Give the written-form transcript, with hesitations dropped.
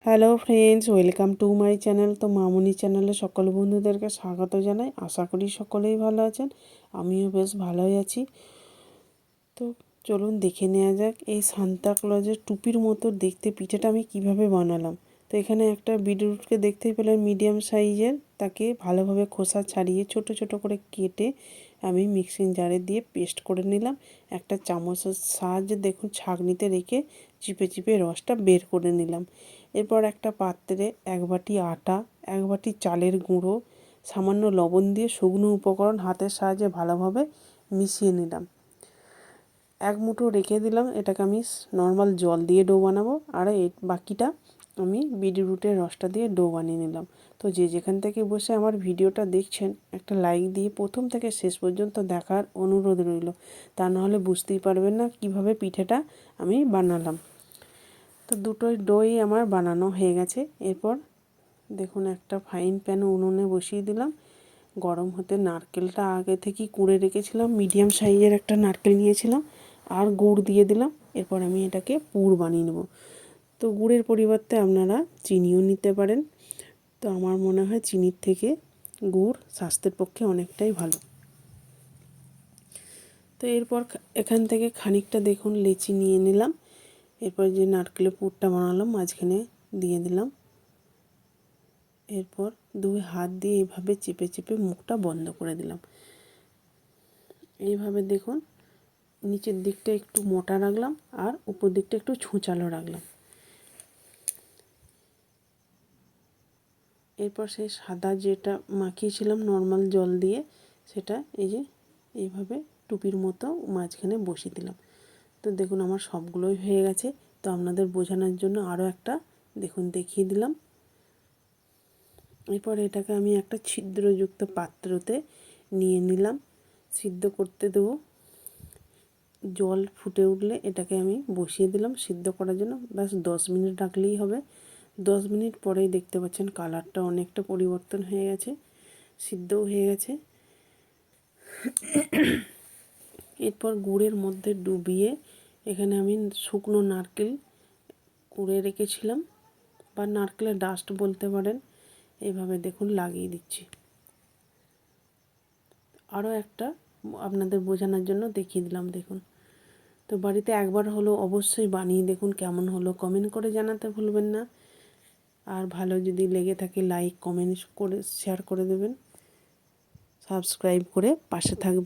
Hello friends, welcome to my channel. তো মামুনি চ্যানেলে সকল বন্ধুদেরকে স্বাগত জানাই। আশা করি সকলেই ভালো আছেন, আমিও বেশ ভালোই আছি। তো চলুন দেখে নেওয়া যাক এই সান্তা ক্লজের টুপির মতো দেখতে পিঠেটা আমি কিভাবে বানালাম। তো এখানে একটা বিটরুটকে দেখতেই পেলেন মিডিয়াম সাইজের, তাকে ভালোভাবে খোসা ছাড়িয়ে ছোট ছোট করে কেটে আমি মিক্সিং জারে দিয়ে পেস্ট করে নিলাম। একটা চামচের সাহায্যে দেখুন ছাঁকনিতে রেখে চিপে চিপে রসটা বের করে নিলাম। এরপর একটা পাত্রে 1 বাটি আটা, 1 বাটি চালের গুঁড়ো, সামান্য লবণ দিয়ে শুকনো উপকরণ হাতের সাহায্যে ভালোভাবে মিশিয়ে নিলাম। 1 মুঠো রেখে দিলাম। এটাকে আমি নর্মাল জল দিয়ে ডো বানাবো, আর এই বাকিটা আমি বিটরুটের রসটা দিয়ে ডো বানিয়ে নিলাম। তো যে যেখান থেকে বসে আমার ভিডিওটা দেখছেন, একটা লাইক দিয়ে প্রথম থেকে শেষ পর্যন্ত দেখার অনুরোধ রইল। তা নাহলে বুঝতেই পারবেন না কিভাবে পিঠেটা আমি বানালাম। তো দুটোই ডোই আমার বানানো হয়ে গেছে। এরপর দেখুন একটা ফাইন প্যান উনুনে বসিয়ে দিলাম। গরম হতে নারকেলটা আগে থেকেই কুড়ে রেখেছিলাম, মিডিয়াম সাইজের একটা নারকেল নিয়েছিলাম, আর গুড় দিয়ে দিলাম। এরপর আমি এটাকে পুর বানিয়ে নেব। তো গুড়ের পরিবর্তে আপনারা চিনিও নিতে পারেন। তো আমার মনে হয় চিনির থেকে গুড় স্বাস্থ্যের পক্ষে অনেকটাই ভালো। তো এরপর এখান থেকে খানিকটা দেখুন লেচি নিয়ে নিলাম। এরপর যে নারকেলের পুরটা বানালাম মাঝখানে দিয়ে দিলাম। এরপর 2 হাত দিয়ে এইভাবে চেপে চেপে মুখটা বন্ধ করে দিলাম। এইভাবে দেখুন নিচের দিকটা একটু মোটা রাখলাম আর উপর দিকটা একটু ছুঁচালো রাখলাম। এরপর সেই সাদা যেটা মাখিয়েছিলাম নর্মাল জল দিয়ে, সেটা এই যে এইভাবে টুপির মতো মাঝখানে বসিয়ে দিলাম। তো দেখুন আমার সবগুলোই হয়ে গেছে। তো আপনাদের বোঝানোর জন্য আরও একটা দেখুন দেখিয়ে দিলাম। এরপর এটাকে আমি একটা ছিদ্রযুক্ত পাত্রতে নিয়ে নিলাম, সিদ্ধ করতে দেবো। জল ফুটে উঠলে এটাকে আমি বসিয়ে দিলাম সিদ্ধ করার জন্য। ব্যাস 10 মিনিট রাখলেই হবে। 10 মিনিট পরেই দেখতে পাচ্ছেন কালারটা অনেকটা পরিবর্তন হয়ে গেছে, সিদ্ধও হয়ে গেছে। এরপর গুড়ের মধ্যে ডুবিয়ে এখানে আমি শুকনো নারকেল কুড়ে রেখেছিলাম, বা নারকেলের ডাস্ট বলতে পারেন, এইভাবে দেখুন লাগিয়ে দিচ্ছি। আরও একটা আপনাদের বোঝানোর জন্য দেখিয়ে দিলাম দেখুন। তো বাড়িতে একবার হলো অবশ্যই বানিয়ে দেখুন কেমন হলো, কমেন্ট করে জানাতে ভুলবেন না। আর ভালো যদি লেগে থাকে লাইক কমেন্ট করে শেয়ার করে দেবেন, সাবস্ক্রাইব করে পাশে থাকবেন।